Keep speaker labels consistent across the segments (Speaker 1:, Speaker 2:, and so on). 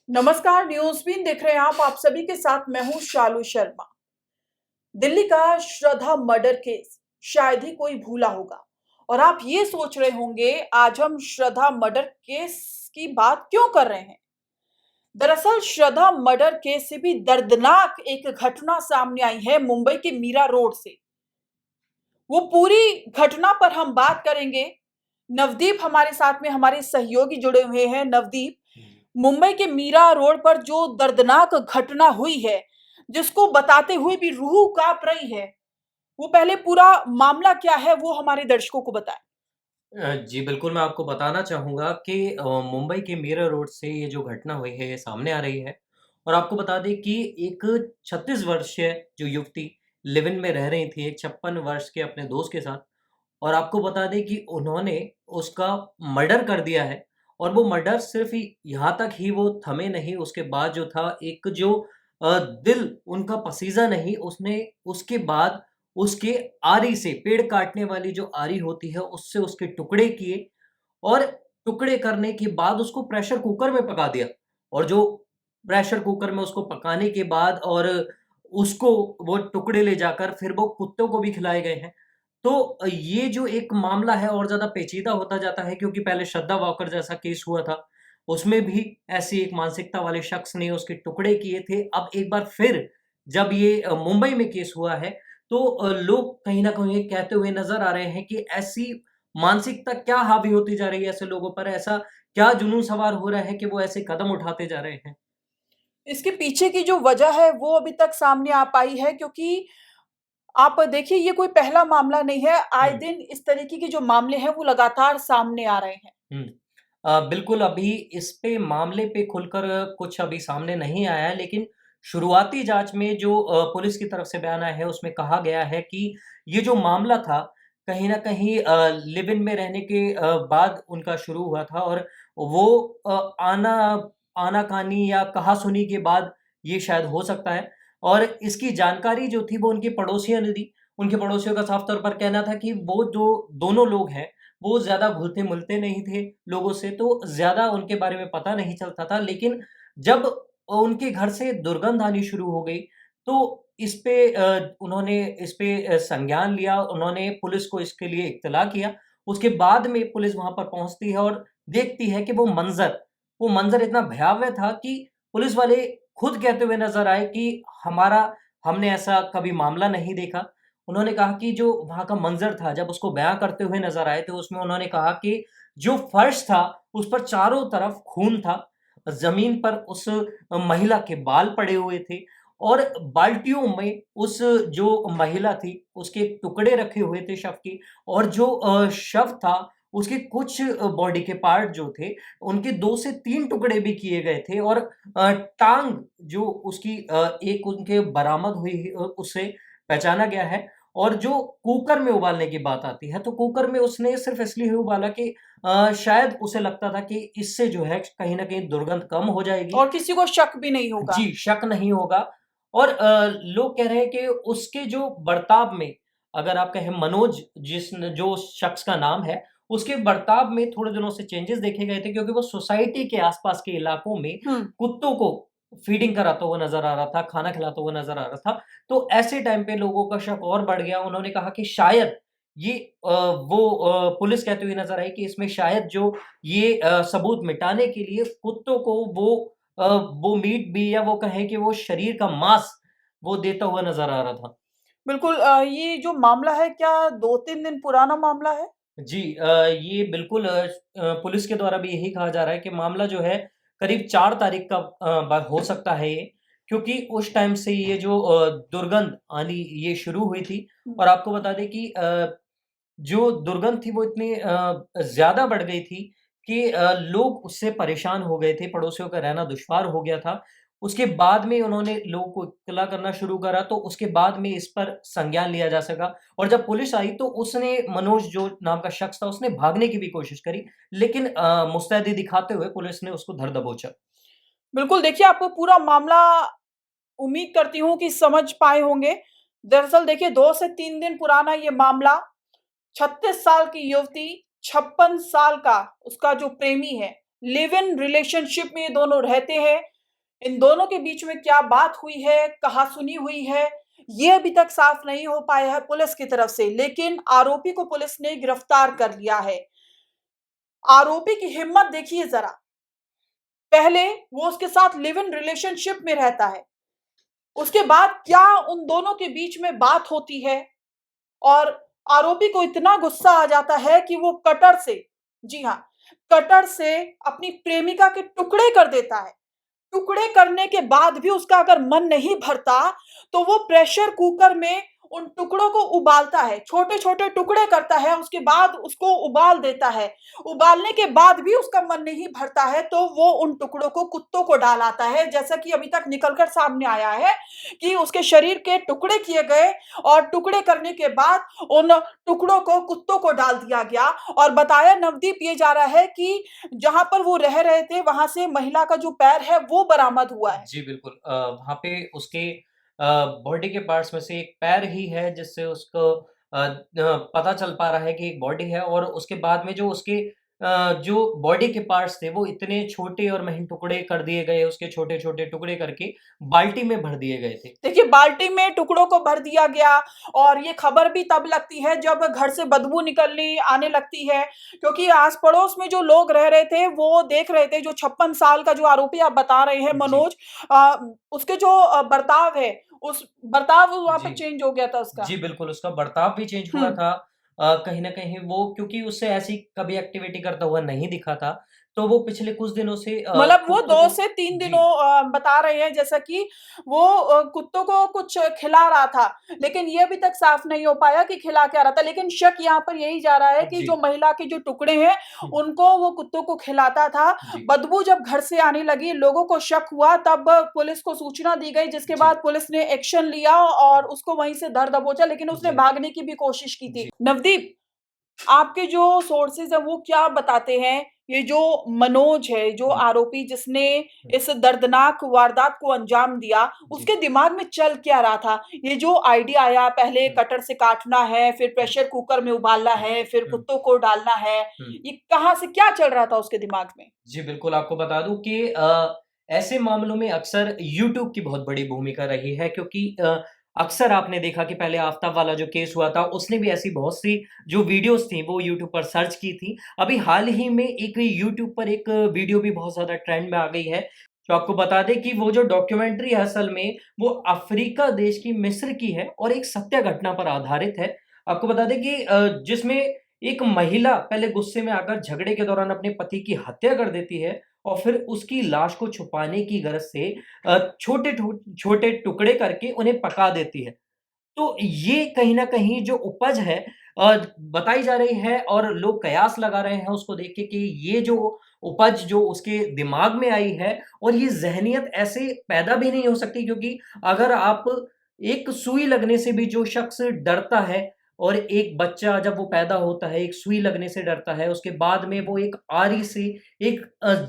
Speaker 1: नमस्कार, news been देख रहे हैं आप सभी के साथ मैं हूं शालू शर्मा। दिल्ली का श्रद्धा मर्डर केस शायद ही कोई भूला होगा और आप ये सोच रहे होंगे आज हम श्रद्धा मर्डर केस की बात क्यों कर रहे हैं। दरअसल श्रद्धा मर्डर केस से भी दर्दनाक एक घटना सामने आई है मुंबई के मीरा रोड से। वो पूरी घटना पर हम बात करेंगे। नवदीप हमारे साथ में हमारे सहयोगी जुड़े हुए हैं। नवदीप, मुंबई के मीरा रोड पर जो दर्दनाक घटना हुई है, जिसको बताते हुए भी रूह कांप रही है, वो पहले पूरा मामला क्या है वो हमारे दर्शकों को बताएं।
Speaker 2: जी, बिल्कुल, मैं आपको बताना चाहूँगा कि मुंबई के मीरा रोड से ये जो घटना हुई है, ये सामने आ रही है और आपको बता दें कि एक 36 वर्षीय जो युवती लिव इन में रह रही थी, एक 56 वर्ष के अपने दोस्त के साथ और आपको बता दें कि उन्होंने उसका मर्डर कर दिया है और वो मर्डर सिर्फ़ यहाँ तक ही वो थमे नहीं, उसके बाद जो था एक जो दिल उनका पसीजा नहीं, उसने उसके बाद उसके आरी से पेड़ काटने वाली जो आरी होती है, उससे उसके टुकड़े किए और टुकड़े करने के बाद उसको प्रेशर कुकर में पका दिया और जो प्रेशर कुकर में उसको पकाने के बाद और उसको वो टुकड़े ले जाकर फिर वो कुत्तों को भी खिलाए गए हैं। तो ये जो एक मामला है और ज़्यादा पेचीदा होता जाता है क्योंकि पहले श्रद्धा वॉकर जैसा केस हुआ था, उसमें भी ऐसी एक मानसिकता वाले शख्स ने उसके टुकड़े किए थे। अब एक बार फिर जब ये मुंबई में केस हुआ है, तो लोग कहीं न कहीं कहते हुए नज़र आ रहे हैं कि ऐसी मानसिकता क्या हावी होती जा रही है ऐसे लोगों पर? ऐसा क्या जुनून सवार हो रहा है कि वो ऐसे कदम उठाते जा रहे हैं?
Speaker 1: इसके पीछे की जो वजह है वो अभी तक सामने आ पाई है, क्योंकि आप देखिए ये कोई पहला मामला नहीं है। आए
Speaker 2: हुँ,
Speaker 1: दिन इस तरीके के जो मामले हैं वो लगातार सामने आ रहे हैं।
Speaker 2: हुँ। बिल्कुल अभी इस पे मामले पे खुलकर कुछ अभी सामने नहीं आया है, लेकिन शुरुआती जाँच में जो पुलिस की तरफ से बयान आया है, उसमें कहा गया है कि ये जो मामला था, कहीं न कहीं लिव इन में रहने के बाद उनका शुरू हुआ था और वो आना-कानी या कहा-सुनी के बाद ये शायद हो सकता है और इसकी जानकारी जो थी वो उनके पड़ोसियों ने दी। उनके पड़ोसियों का साफ तौर पर कहना था कि वो जो दोनों लोग हैं, वो ज़्यादा घुलते-मिलते नहीं थे लोगों से, तो ज़्यादा उनके बारे में पता नहीं चलता था। लेकिन जब उनके घर से दुर्गंध आनी शुरू हो गई, तो उन्होंने इस पे संज्ञान लिया, उन्होंने पुलिस को इसके लिए इत्तला किया। उसके बाद में पुलिस वहाँ पर पहुँचती है और देखती है कि वो मंज़र इतना भयावह था कि पुलिस वाले खुद कहते हुए नज़र आए कि हमारा हमने ऐसा कभी मामला नहीं देखा। उन्होंने कहा कि जो वहाँ का मंज़र था, जब उसको बयाँ करते हुए नज़र आए, तो उसमें उन्होंने कहा कि जो फर्श था, उस पर चारों तरफ खून था। ज़मीन पर उस महिला के बाल पड़े हुए थे और बाल्टियों में उस जो महिला थी, उसके टुकड़े रखे हुए थे शव के और जो शव था, उसके कुछ बॉडी के पार्ट जो थे, उनके 2 से 3 टुकड़े भी किए गए थे और टाँग जो उसकी एक उनके बरामद हुई उसे पहचाना गया है और जो कुकर में उबालने की बात आती है, तो कुकर में उसने सिर्फ़ इसलिए उबाला कि शायद उसे लगता था कि इससे जो है कहीं न कहीं दुर्गंध कम हो जाएगी।
Speaker 1: और किसी को शक भी नहीं होगा।
Speaker 2: जी, शक नहीं होगा और लोग कह रहे हैं कि उसके जो बर्ताव में अगर आप कहें मनोज जो शख्स का नाम है, उसके बर्ताव में थोड़े दिनों से चेंजेज़ देखे गए थे क्योंकि वो सोसाइटी के आस-पास के इलाकों में
Speaker 1: हुँ।
Speaker 2: कुत्तों को फीडिंग कराता हुआ नज़र आ रहा था, खाना खिलाता हुआ नज़र आ रहा था। तो ऐसे टाइम पे लोगों का शक और बढ़ गया। उन्होंने कहा कि शायद ये पुलिस कहती हुई नज़र आई कि इसमें शायद जो ये सबूत मिटाने के लिए कुत्तों को वो मीट भी या वो कहें कि वो शरीर का मांस वो देता हुआ नज़र आ रहा था।
Speaker 1: बिल्कुल, ये जो मामला है क्या 2-3 दिन पुराना मामला है?
Speaker 2: जी ये बिल्कुल पुलिस के द्वारा भी यही कहा जा रहा है कि मामला जो है करीब 4 तारीख का हो सकता है ये, क्योंकि उस टाइम से ये जो दुर्गंध आनी ये शुरू हुई थी
Speaker 1: हुँ।
Speaker 2: और आपको बता दें कि जो दुर्गंध थी वो इतनी ज़्यादा बढ़ गई थी कि लोग उससे परेशान हो गए थे, पड़ोसियों का रहना दुश्वार हो गया था। उसके बाद में उन्होंने लोगों को इत्तला करना शुरू करा, तो उसके बाद में इस पर संज्ञान लिया जा सका और जब पुलिस आई तो उसने मनोज जो नाम का शख्स था, उसने भागने की भी कोशिश करी, लेकिन मुस्तैदी दिखाते हुए पुलिस ने उसको धर दबोचा।
Speaker 1: बिल्कुल, देखिए आपको पूरा मामला उम्मीद करती हूँ कि समझ पाए होंगे। दरअसल देखिए 2 से 3 दिन पुराना ये मामला, 36 साल की युवती, 56 साल का उसका जो प्रेमी है, लिव इन रिलेशनशिप में ये दोनों रहते हैं। इन दोनों के बीच में क्या बात हुई है, कहा-सुनी हुई है, ये अभी तक साफ नहीं हो पाया है पुलिस की तरफ से, लेकिन आरोपी को पुलिस ने गिरफ्तार कर लिया है। आरोपी की हिम्मत देखिए ज़रा, पहले वो उसके साथ लिव इन रिलेशनशिप में रहता है, उसके बाद क्या उन दोनों के बीच में बात होती है और आरोपी को इतना गुस्सा आ जाता है कि वो कटर से, जी हाँ, कटर से अपनी प्रेमिका के टुकड़े कर देता है। टुकड़े करने के बाद भी उसका अगर मन नहीं भरता, तो वो प्रेशर कुकर में उन टुकड़ों को उबालता है, छोटे-छोटे टुकड़े करता है, उसके बाद उसको उबाल देता है। उबालने के बाद भी उसका मन नहीं भरता है, तो वो उन टुकड़ों को कुत्तों को डाल आता है, जैसा कि अभी तक निकल कर सामने आया है कि उसके शरीर के टुकड़े किए गए और टुकड़े करने के बाद उन टुकड़ों को कुत्तों को डाल दिया गया और बताया नवदीप ये जा रहा है कि जहाँ पर वो रह रहे थे, वहाँ से महिला का जो पैर है, वो बरामद हुआ है।
Speaker 2: जी, बिल्कुल। वहाँ पे उसके बॉडी के पार्ट्स में से एक पैर ही है जिससे उसको पता चल पा रहा है कि एक बॉडी है और उसके बाद में जो उसके जो बॉडी के पार्ट्स थे वो इतने छोटे और महीन टुकड़े कर दिए गए, उसके छोटे-छोटे टुकड़े करके बाल्टी में भर दिए गए थे।
Speaker 1: देखिए, बाल्टी में टुकड़ों को भर दिया गया और ये खबर भी तब लगती है जब घर से बदबू निकलनी आने लगती है, क्योंकि आस-पड़ोस में जो लोग रह रहे थे, वो देख रहे थे जो 56 साल का जो आरोपी आप बता रहे हैं
Speaker 2: जी,
Speaker 1: मनोज उसके जो बर्ताव है, उस बर्ताव वहाँ पे
Speaker 2: जी।
Speaker 1: चेंज हो गया था उसका।
Speaker 2: जी, बिल्कुल, उसका बर्ताव भी चेंज
Speaker 1: हुँ।
Speaker 2: हुआ था। कहीं न कहीं वो क्योंकि उससे ऐसी कभी एक्टिविटी करता हुआ नहीं दिखा था, तो वो पिछले कुछ दिनों से
Speaker 1: मतलब वो
Speaker 2: कुत्तों
Speaker 1: 2
Speaker 2: को
Speaker 1: से 3
Speaker 2: जी,
Speaker 1: दिनों बता रहे हैं जैसा कि वो कुत्तों को कुछ खिला रहा था, लेकिन ये अभी तक साफ नहीं हो पाया कि खिला क्या रहा था। लेकिन शक यहाँ पर यही जा रहा है कि
Speaker 2: जी,
Speaker 1: जो महिला के जो टुकड़े हैं,
Speaker 2: हुँ,
Speaker 1: उनको वो कुत्तों को खिलाता था।
Speaker 2: जी,
Speaker 1: बदबू जब घर से आने लगी, लोगों को शक हुआ, तब पुलिस को सूचना दी गई, जिसके
Speaker 2: जी,
Speaker 1: बाद पुलिस ने एक्शन लिया और उसको वहीं से धर-दबोचा, लेकिन उसने
Speaker 2: जी,
Speaker 1: भागने की भी कोशिश की थी।
Speaker 2: जी,
Speaker 1: नवदीप, आपके जो सोर्सेज़ हैं वो क्या बताते हैं? ये जो मनोज है, जो
Speaker 2: जी,
Speaker 1: आरोपी जिसने
Speaker 2: हुँ,
Speaker 1: इस दर्दनाक वारदात को अंजाम दिया,
Speaker 2: जी,
Speaker 1: उसके दिमाग में चल क्या रहा था? ये जो आइडिया आया पहले
Speaker 2: हुँ,
Speaker 1: कटर से काटना है, फिर
Speaker 2: हुँ,
Speaker 1: प्रेशर कुकर में उबालना है, फिर
Speaker 2: हुँ,
Speaker 1: कुत्तों को डालना है,
Speaker 2: हुँ।
Speaker 1: ये कहाँ से क्या चल रहा था उसके दिमाग में?
Speaker 2: जी, बिल्कुल, आपको बता दूँ कि ऐसे मामलों में अक्सर यूट्यूब की बहुत बड़ी भूमिका रही है क्योंकि अक्सर आपने देखा कि पहले आफ़ताब वाला जो केस हुआ था, उसने भी ऐसी बहुत सी जो वीडियोज़ थी, वो यूट्यूब पर सर्च की थी। अभी हाल ही में एक यूट्यूब पर एक वीडियो भी बहुत ज़्यादा ट्रेंड में आ गई है, तो आपको बता दें कि वो जो डॉक्यूमेंट्री है असल में, वो अफ्रीका देश की मिस्र की है और एक सत्य घटना पर आधारित है। आपको बता दें कि जिसमें एक महिला पहले गुस्से में आकर झगड़े के दौरान अपने पति की हत्या कर देती है और फिर उसकी लाश को छुपाने की गरज से छोटे टुकड़े करके उन्हें पका देती है। तो ये कहीं न कहीं जो उपज है बताई जा रही है और लोग कयास लगा रहे हैं उसको देख के कि ये जो उपज जो उसके दिमाग में आई है और ये ज़हनियत ऐसे पैदा भी नहीं हो सकती क्योंकि अगर आप एक सुई लगने से भी जो शख्स डरता है और एक बच्चा जब वो पैदा होता है, एक सुई लगने से डरता है, उसके बाद में वो एक आरी से एक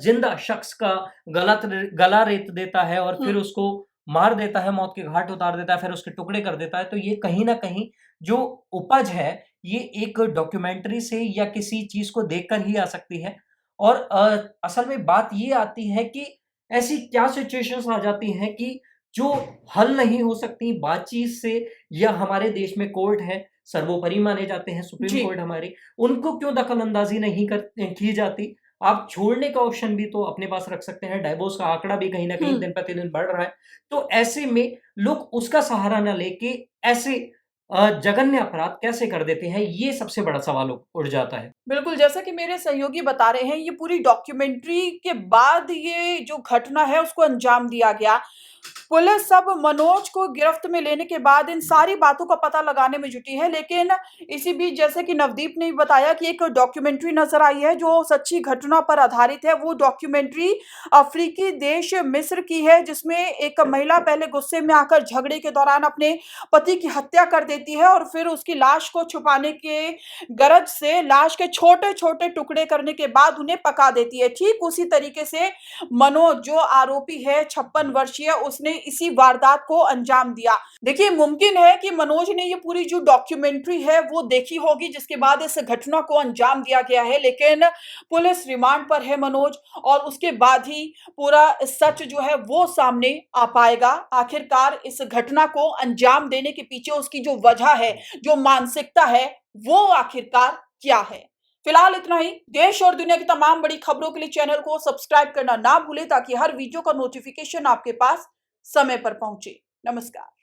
Speaker 2: ज़िंदा शख्स का गला रेत देता है और
Speaker 1: हुँ।
Speaker 2: फिर उसको मार देता है, मौत के घाट उतार देता है, फिर उसके टुकड़े कर देता है, तो ये कहीं न कहीं जो उपज है, ये एक डॉक्यूमेंट्री से या किसी चीज़ को देखकर ही आ सकती है। और असल में बात ये आती है कि ऐसी क्या सिचुएशंस आ जाती हैं कि जो हल नहीं हो सकती बातचीत से या हमारे देश में कोर्ट है, सर्वोपरि माने जाते हैं सुप्रीम
Speaker 1: जी।
Speaker 2: कोर्ट हमारे, उनको क्यों दखल-अंदाज़ी नहीं की जाती? आप छोड़ने का ऑप्शन भी तो अपने पास रख सकते हैं, डाइवोर्स का आंकड़ा भी कहीं न
Speaker 1: हुँ।
Speaker 2: कहीं दिन-प्रतिदिन बढ़ रहा है। तो ऐसे में लोग उसका सहारा ना लेके ऐसे जघन्य अपराध कैसे कर देते हैं, ये सबसे बड़ा सवाल उठ जाता है।
Speaker 1: बिल्कुल, जैसा कि मेरे सहयोगी बता रहे हैं, ये पूरी डॉक्यूमेंट्री के बाद ये जो घटना है, उसको अंजाम दिया गया। पुलिस अब मनोज को गिरफ्त में लेने के बाद इन सारी बातों का पता लगाने में जुटी है, लेकिन इसी बीच जैसे कि नवदीप ने भी बताया कि एक डॉक्यूमेंट्री नज़र आई है, जो सच्ची घटना पर आधारित है। वो डॉक्यूमेंट्री अफ्रीकी देश मिस्र की है, जिसमें एक महिला पहले गुस्से में आकर झगड़े के दौरान अपने पति की हत्या कर देती है और फिर उसकी लाश को छुपाने के गरज से लाश के छोटे-छोटे टुकड़े करने के बाद उन्हें पका देती है। ठीक उसी तरीके से मनोज जो आरोपी है 56 वर्षीय उसने इसी वारदात को अंजाम दिया। देखिए, मुमकिन है कि मनोज ने ये पूरी जो डॉक्यूमेंट्री है वो देखी होगी, जिसके बाद इस घटना को अंजाम दिया गया है, लेकिन पुलिस रिमांड पर है मनोज, और उसके बाद ही पूरा सच जो है वो सामने आ पाएगा। आखिरकार इस घटना को अंजाम देने के पीछे उसकी जो वजह है, जो मानसिकता है, वो आखिरकार क्या है। फिलहाल इतना ही। देश और दुनिया की तमाम बड़ी खबरों के लिए चैनल को सब्सक्राइब करना ना भूलें, ताकि हर वीडियो का नोटिफिकेशन आपके पास समय पर पहुंचे। नमस्कार।